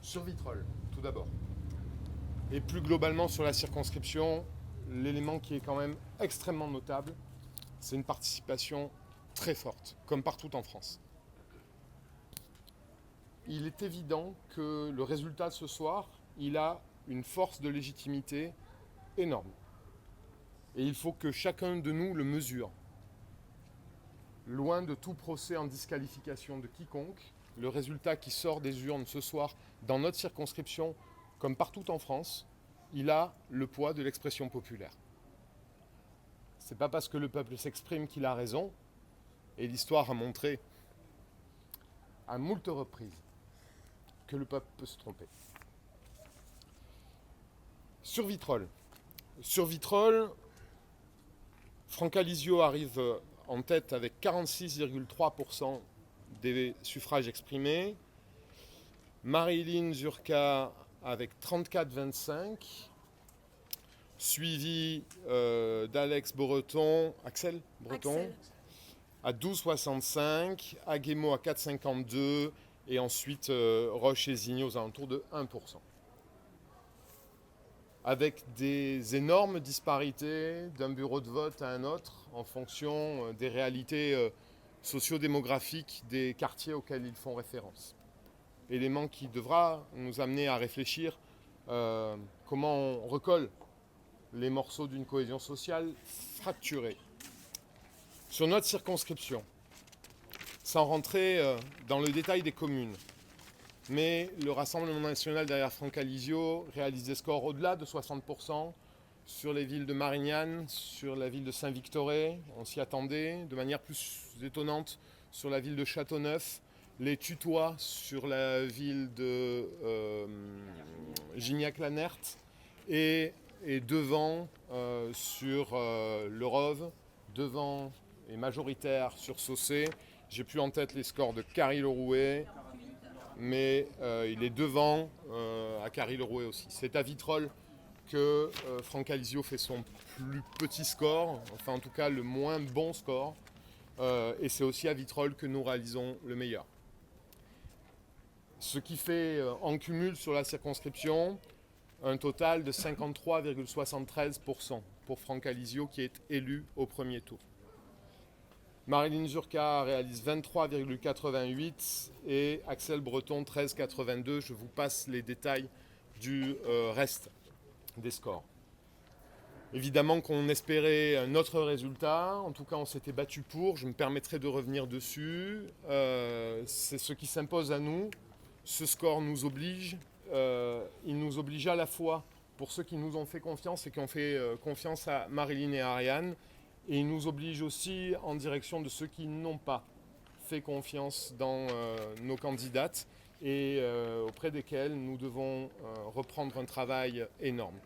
Sur Vitrolles, tout d'abord. Et plus globalement sur la circonscription, l'élément qui est quand même extrêmement notable, c'est une participation très forte, comme partout en France. Il est évident que le résultat de ce soir, il a une force de légitimité énorme. Et il faut que chacun de nous le mesure. Loin de tout procès en disqualification de quiconque, le résultat qui sort des urnes ce soir dans notre circonscription, comme partout en France, il a le poids de l'expression populaire. C'est pas parce que le peuple s'exprime qu'il a raison, et l'histoire a montré à moult reprises que le peuple peut se tromper. Sur Vitrolles. Sur Vitrolles, Franck Alizio arrive en tête avec 46,3% des suffrages exprimés. Marilyn Zurka avec 34,25%. Suivi d'Alex Breton, Axel Breton, à 12,65, Aguemo à 4,52 et ensuite Roche et Zigny aux alentours de 1%. Avec des énormes disparités d'un bureau de vote à un autre en fonction des réalités sociodémographiques des quartiers auxquels ils font référence. Élément qui devra nous amener à réfléchir comment on recolle les morceaux d'une cohésion sociale fracturée. Sur notre circonscription, sans rentrer dans le détail des communes, mais le Rassemblement national derrière Franck Alizio réalise des scores au-delà de 60% sur les villes de Marignane, sur la ville de Saint-Victoré, on s'y attendait, de manière plus étonnante sur la ville de Châteauneuf, les tutoie sur la ville de Gignac-Lanert et devant sur le Rove, devant et majoritaire sur Saucé. J'ai plus en tête les scores de Carry-le-Rouet, mais il est devant à Carry-le-Rouet aussi. C'est à Vitrolles que Franck Alizio fait son plus petit score, enfin en tout cas le moins bon score, et c'est aussi à Vitrolles que nous réalisons le meilleur. Ce qui fait en cumul sur la circonscription un total de 53,73% pour Franck Alizio qui est élu au premier tour. Marilyn Zurka réalise 23,88 et Axel Breton 13,82. Je vous passe les détails du reste des scores. Évidemment qu'on espérait un autre résultat, en tout cas on s'était battu pour, je me permettrai de revenir dessus. C'est ce qui s'impose à nous, ce score nous oblige, il nous oblige à la fois pour ceux qui nous ont fait confiance et qui ont fait confiance à Marilyn et à Ariane, et il nous oblige aussi en direction de ceux qui n'ont pas fait confiance dans nos candidates et auprès desquels nous devons reprendre un travail énorme.